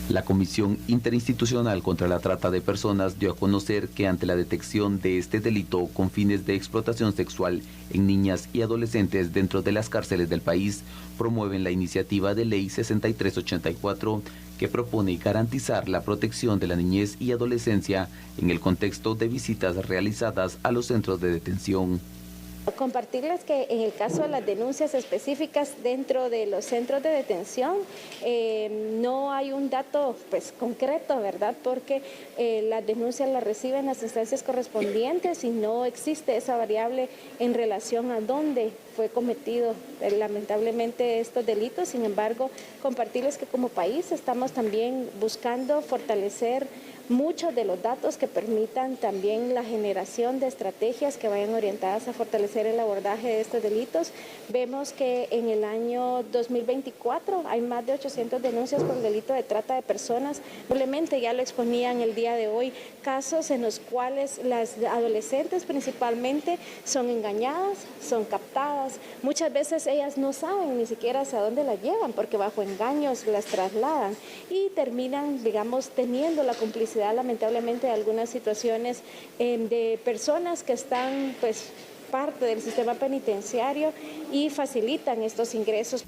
La Comisión Interinstitucional contra la Trata de Personas dio a conocer que ante la detección de este delito con fines de explotación sexual en niñas y adolescentes dentro de las cárceles del país, promueven la iniciativa de Ley 6384 que propone garantizar la protección de la niñez y adolescencia en el contexto de visitas realizadas a los centros de detención. Compartirles que en el caso de las denuncias específicas dentro de los centros de detención no hay un dato concreto, ¿verdad? Porque las denuncias las reciben las instancias correspondientes y no existe esa variable en relación a dónde fue cometido lamentablemente estos delitos. Sin embargo, compartirles que como país estamos también buscando fortalecer muchos de los datos que permitan también la generación de estrategias que vayan orientadas a fortalecer el abordaje de estos delitos. Vemos que en el año 2024 hay más de 800 denuncias por el delito de trata de personas. Probablemente ya lo exponían el día de hoy, casos en los cuales las adolescentes principalmente son engañadas, son captadas. Muchas veces ellas no saben ni siquiera hacia dónde las llevan porque bajo engaños las trasladan y terminan, digamos, teniendo la complicidad lamentablemente de algunas situaciones de personas que están parte del sistema penitenciario y facilitan estos ingresos.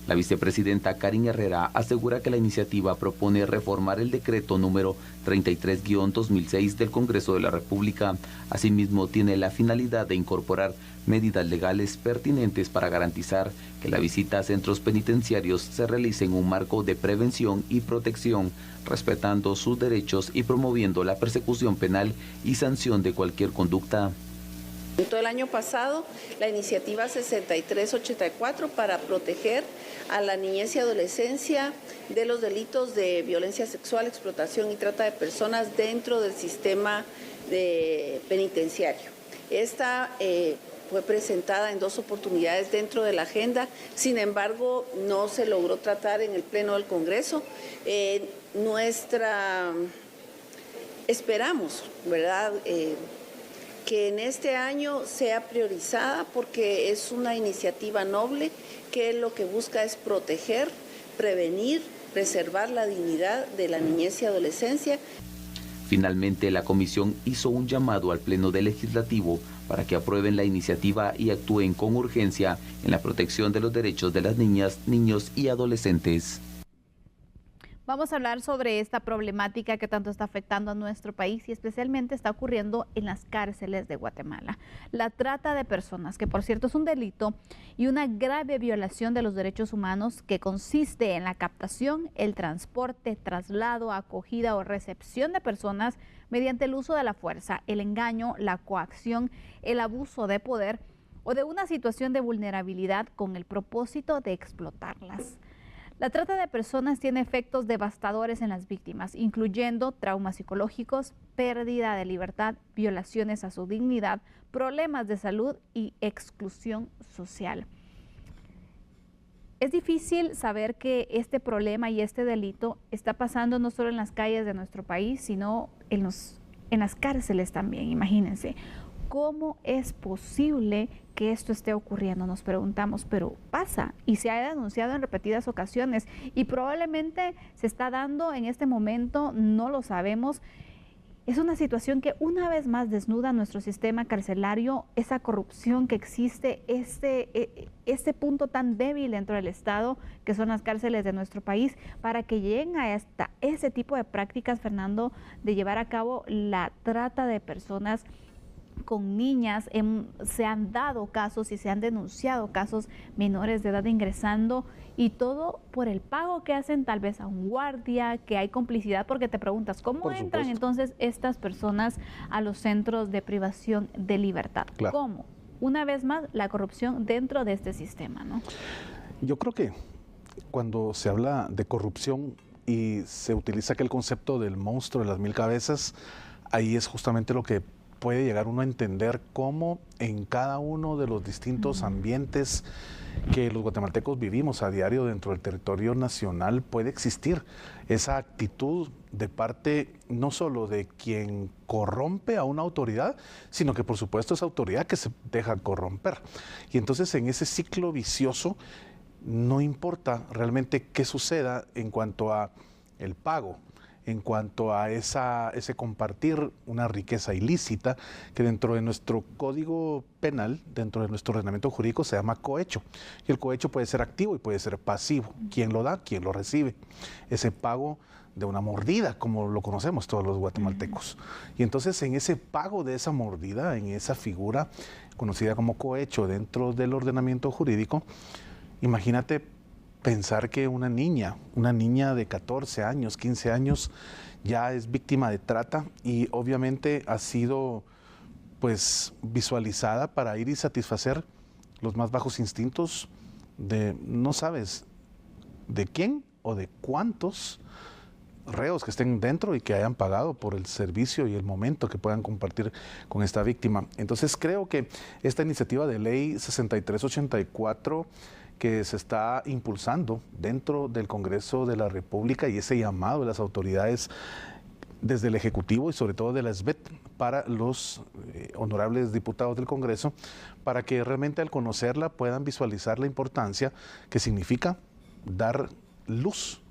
La vicepresidenta Karin Herrera asegura que la iniciativa propone reformar el decreto número 33-2006 del Congreso de la República. Asimismo, tiene la finalidad de incorporar medidas legales pertinentes para garantizar que la visita a centros penitenciarios se realice en un marco de prevención y protección, respetando sus derechos y promoviendo la persecución penal y sanción de cualquier conducta. Todo el año pasado, la iniciativa 6384 para proteger a la niñez y adolescencia de los delitos de violencia sexual, explotación y trata de personas dentro del sistema penitenciario. Esta fue presentada en 2 oportunidades dentro de la agenda, sin embargo, no se logró tratar en el Pleno del Congreso. Esperamos, ¿verdad?, que en este año sea priorizada porque es una iniciativa noble que lo que busca es proteger, prevenir, preservar la dignidad de la niñez y adolescencia. Finalmente, la comisión hizo un llamado al Pleno del Legislativo para que aprueben la iniciativa y actúen con urgencia en la protección de los derechos de las niñas, niños y adolescentes. Vamos a hablar sobre esta problemática que tanto está afectando a nuestro país y especialmente está ocurriendo en las cárceles de Guatemala. La trata de personas, que por cierto es un delito y una grave violación de los derechos humanos que consiste en la captación, el transporte, traslado, acogida o recepción de personas mediante el uso de la fuerza, el engaño, la coacción, el abuso de poder o de una situación de vulnerabilidad con el propósito de explotarlas. La trata de personas tiene efectos devastadores en las víctimas, incluyendo traumas psicológicos, pérdida de libertad, violaciones a su dignidad, problemas de salud y exclusión social. Es difícil saber que este problema y este delito está pasando no solo en las calles de nuestro país, sino en las cárceles también, imagínense. ¿Cómo es posible que esto esté ocurriendo? Nos preguntamos, pero pasa y se ha denunciado en repetidas ocasiones y probablemente se está dando en este momento, no lo sabemos. Es una situación que una vez más desnuda nuestro sistema carcelario, esa corrupción que existe, este punto tan débil dentro del Estado que son las cárceles de nuestro país, para que lleguen a hasta ese tipo de prácticas, Fernando, de llevar a cabo la trata de personas con niñas. Se han dado casos y se han denunciado casos menores de edad ingresando y todo por el pago que hacen tal vez a un guardia, que hay complicidad, porque te preguntas, ¿cómo entran entonces estas personas a los centros de privación de libertad? Claro. ¿Cómo? Una vez más, la corrupción dentro de este sistema, ¿no? Yo creo que cuando se habla de corrupción y se utiliza aquel concepto del monstruo de las 1000 cabezas, ahí es justamente lo que puede llegar uno a entender cómo en cada uno de los distintos ambientes que los guatemaltecos vivimos a diario dentro del territorio nacional puede existir esa actitud de parte no solo de quien corrompe a una autoridad, sino que por supuesto esa autoridad que se deja corromper. Y entonces en ese ciclo vicioso no importa realmente qué suceda en cuanto a el pago, en cuanto a ese compartir una riqueza ilícita que dentro de nuestro código penal, dentro de nuestro ordenamiento jurídico se llama cohecho. Y el cohecho puede ser activo y puede ser pasivo. ¿Quién lo da? ¿Quién lo recibe? Ese pago de una mordida, como lo conocemos todos los guatemaltecos. Y entonces en ese pago de esa mordida, en esa figura conocida como cohecho dentro del ordenamiento jurídico, imagínate pensar que una niña de 14 años, 15 años, ya es víctima de trata y obviamente ha sido pues visualizada para ir y satisfacer los más bajos instintos de no sabes de quién o de cuántos reos que estén dentro y que hayan pagado por el servicio y el momento que puedan compartir con esta víctima. Entonces creo que esta iniciativa de ley 6384 que se está impulsando dentro del Congreso de la República y ese llamado de las autoridades desde el Ejecutivo y sobre todo de la SBET para los honorables diputados del Congreso, para que realmente al conocerla puedan visualizar la importancia que significa dar luz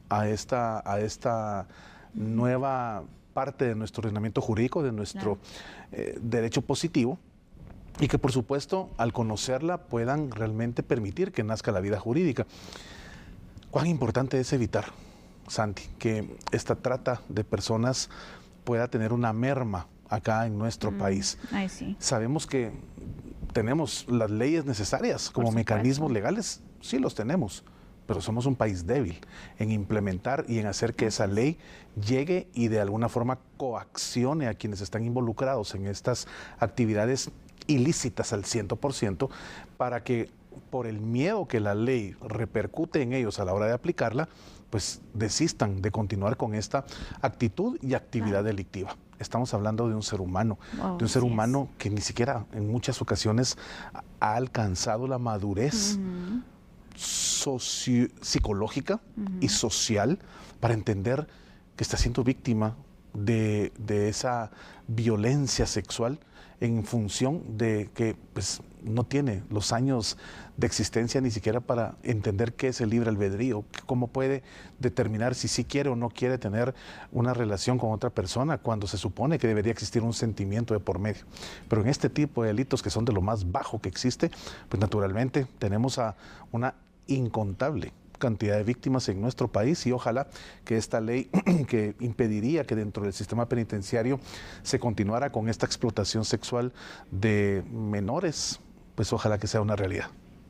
a esta nueva parte de nuestro ordenamiento jurídico, de nuestro derecho positivo, y que por supuesto al conocerla puedan realmente permitir que nazca la vida jurídica. ¿Cuán importante es evitar, Santi, que esta trata de personas pueda tener una merma acá en nuestro país? Ay, sí. Sabemos que tenemos las leyes necesarias como mecanismos legales, sí los tenemos, pero somos un país débil en implementar y en hacer que esa ley llegue y de alguna forma coaccione a quienes están involucrados en estas actividades ilícitas al 100%, para que por el miedo que la ley repercute en ellos a la hora de aplicarla, pues desistan de continuar con esta actitud y actividad delictiva. Estamos hablando de un ser humano, de un ser humano que ni siquiera en muchas ocasiones ha alcanzado la madurez psicológica y social para entender que está siendo víctima de esa violencia sexual en función de que pues, no tiene los años de existencia ni siquiera para entender qué es el libre albedrío, cómo puede determinar si sí quiere o no quiere tener una relación con otra persona cuando se supone que debería existir un sentimiento de por medio. Pero en este tipo de delitos que son de lo más bajo que existe, pues naturalmente tenemos a una incontable cantidad de víctimas en nuestro país y ojalá que esta ley que impediría que dentro del sistema penitenciario se continuara con esta explotación sexual de menores, pues ojalá que sea una realidad.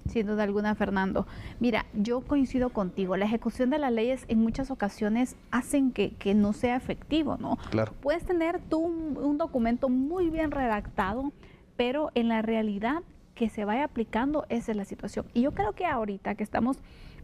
Sin duda alguna, Fernando. Mira, yo coincido contigo. La ejecución de las leyes en muchas ocasiones hacen que no sea efectivo, ¿no? Claro. Puedes tener tú un documento muy bien redactado, pero en la realidad que se vaya aplicando, esa es la situación. Y yo creo que ahorita que estamos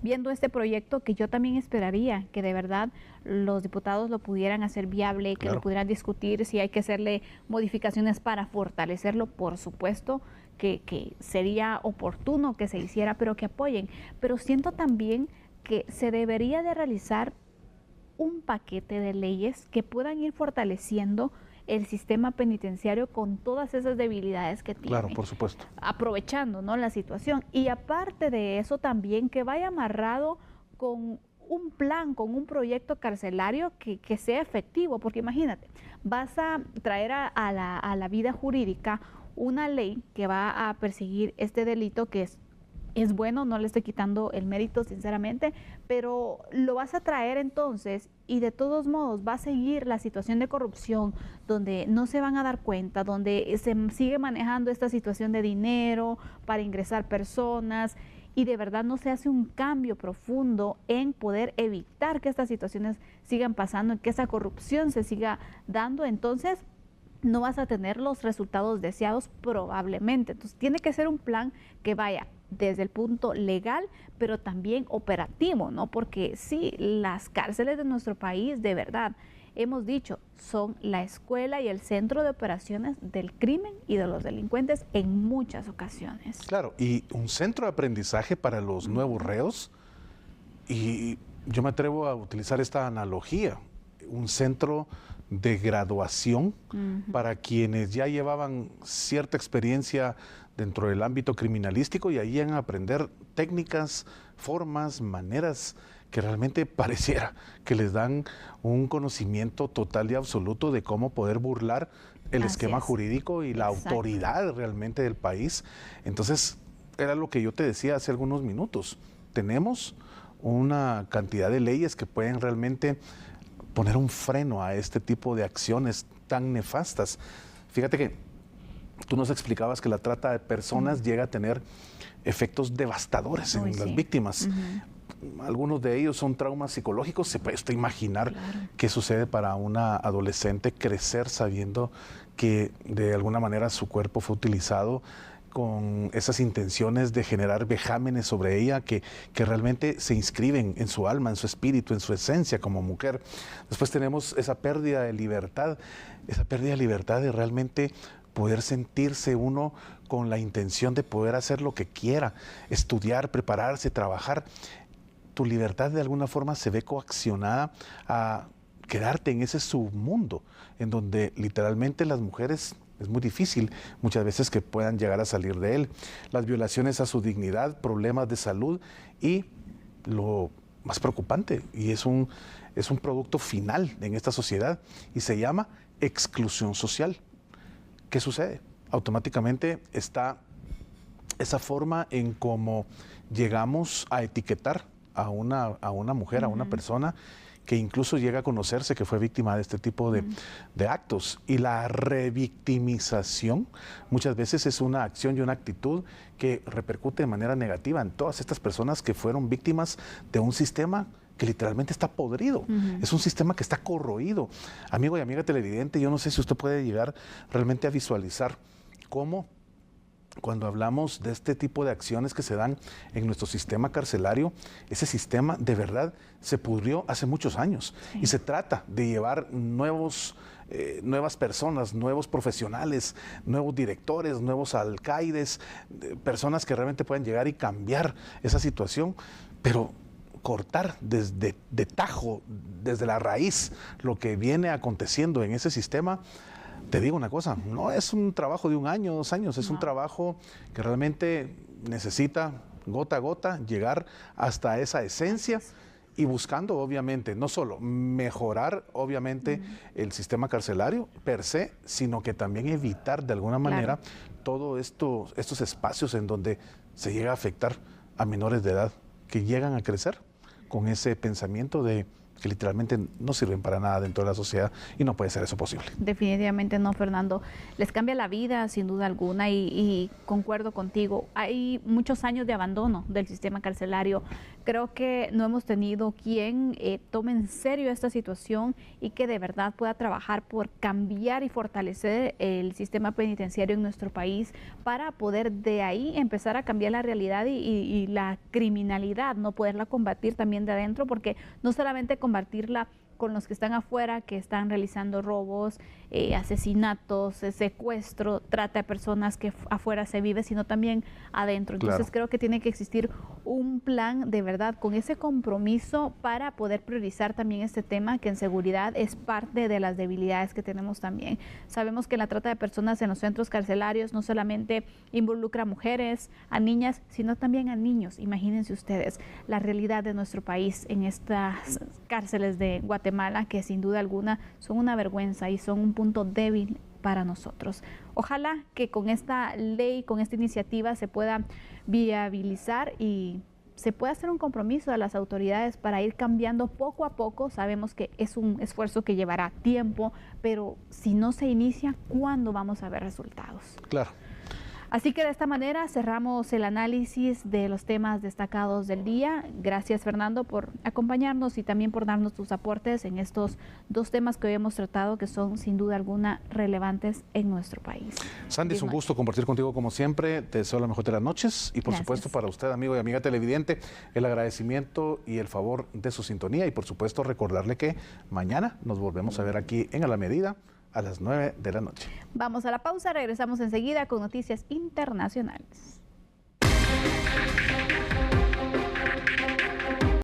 viendo este proyecto, que yo también esperaría que de verdad los diputados lo pudieran hacer viable, que lo pudieran discutir, si hay que hacerle modificaciones para fortalecerlo, por supuesto que sería oportuno que se hiciera, pero que apoyen. Pero siento también que se debería de realizar un paquete de leyes que puedan ir fortaleciendo el sistema penitenciario con todas esas debilidades que tiene. Claro, por supuesto. Aprovechando, ¿no?, la situación. Y aparte de eso también que vaya amarrado con un plan, con un proyecto carcelario que sea efectivo, porque imagínate, vas a traer a la vida jurídica una ley que va a perseguir este delito que es bueno, no le estoy quitando el mérito sinceramente, pero lo vas a traer entonces y de todos modos va a seguir la situación de corrupción donde no se van a dar cuenta, donde se sigue manejando esta situación de dinero para ingresar personas y de verdad no se hace un cambio profundo en poder evitar que estas situaciones sigan pasando, que esa corrupción se siga dando, entonces no vas a tener los resultados deseados probablemente. Entonces tiene que ser un plan que vaya desde el punto legal, pero también operativo, ¿no? Porque sí, las cárceles de nuestro país, de verdad, hemos dicho, son la escuela y el centro de operaciones del crimen y de los delincuentes en muchas ocasiones. Claro, y un centro de aprendizaje para los nuevos reos, y yo me atrevo a utilizar esta analogía, un centro de graduación para quienes ya llevaban cierta experiencia dentro del ámbito criminalístico y ahí van a aprender técnicas, formas, maneras que realmente pareciera que les dan un conocimiento total y absoluto de cómo poder burlar el esquema jurídico y la autoridad realmente del país. Entonces, era lo que yo te decía hace algunos minutos. Tenemos una cantidad de leyes que pueden realmente poner un freno a este tipo de acciones tan nefastas. Fíjate que tú nos explicabas que la trata de personas llega a tener efectos devastadores en las víctimas. Algunos de ellos son traumas psicológicos. Se puede usted imaginar qué sucede para una adolescente crecer sabiendo que de alguna manera su cuerpo fue utilizado con esas intenciones de generar vejámenes sobre ella que realmente se inscriben en su alma, en su espíritu, en su esencia como mujer. Después tenemos esa pérdida de libertad de realmente poder sentirse uno con la intención de poder hacer lo que quiera, estudiar, prepararse, trabajar. Tu libertad de alguna forma se ve coaccionada a quedarte en ese submundo, en donde literalmente las mujeres es muy difícil muchas veces que puedan llegar a salir de él. Las violaciones a su dignidad, problemas de salud y lo más preocupante, y es un producto final en esta sociedad y se llama exclusión social. ¿Qué sucede? Automáticamente está esa forma en cómo llegamos a etiquetar a una mujer, a una persona que incluso llega a conocerse que fue víctima de este tipo de actos. Y la revictimización muchas veces es una acción y una actitud que repercute de manera negativa en todas estas personas que fueron víctimas de un sistema que literalmente está podrido. Es un sistema que está corroído. Amigo y amiga televidente, yo no sé si usted puede llegar realmente a visualizar cómo cuando hablamos de este tipo de acciones que se dan en nuestro sistema carcelario, ese sistema de verdad se pudrió hace muchos años. Y se trata de llevar nuevas personas, nuevos profesionales, nuevos directores, nuevos alcaides, personas que realmente puedan llegar y cambiar esa situación, pero cortar desde de tajo, desde la raíz, lo que viene aconteciendo en ese sistema. Te digo una cosa, no es un trabajo de 1 año, 2 años, es un trabajo que realmente necesita gota a gota llegar hasta esa esencia y buscando obviamente no solo mejorar obviamente el sistema carcelario per se, sino que también evitar de alguna manera todos estos espacios en donde se llega a afectar a menores de edad que llegan a crecer con ese pensamiento de que literalmente no sirven para nada dentro de la sociedad y no puede ser eso posible. Definitivamente no, Fernando. Les cambia la vida sin duda alguna y concuerdo contigo. Hay muchos años de abandono del sistema carcelario. Creo que no hemos tenido quien tome en serio esta situación y que de verdad pueda trabajar por cambiar y fortalecer el sistema penitenciario en nuestro país para poder de ahí empezar a cambiar la realidad y la criminalidad, no poderla combatir también de adentro, porque no solamente combatirla con los que están afuera, que están realizando robos, asesinatos, secuestro, trata de personas que afuera se vive, sino también adentro. Entonces creo que tiene que existir un plan de verdad con ese compromiso para poder priorizar también este tema, que en seguridad es parte de las debilidades que tenemos también. Sabemos que la trata de personas en los centros carcelarios no solamente involucra a mujeres, a niñas, sino también a niños. Imagínense ustedes la realidad de nuestro país en estas cárceles de Guatemala, que sin duda alguna son una vergüenza y son un punto débil para nosotros. Ojalá que con esta ley, con esta iniciativa se pueda viabilizar y se pueda hacer un compromiso de las autoridades para ir cambiando poco a poco. Sabemos que es un esfuerzo que llevará tiempo, pero si no se inicia, ¿cuándo vamos a ver resultados? Claro. Así que de esta manera cerramos el análisis de los temas destacados del día. Gracias, Fernando, por acompañarnos y también por darnos tus aportes en estos 2 temas que hoy hemos tratado, que son sin duda alguna relevantes en nuestro país. Sandy, es un gusto compartir contigo como siempre. Te deseo la mejor de las noches y por supuesto para usted, amigo y amiga televidente, el agradecimiento y el favor de su sintonía y por supuesto recordarle que mañana nos volvemos a ver aquí en A la Medida a las 9 de la noche. Vamos a la pausa, regresamos enseguida con noticias internacionales.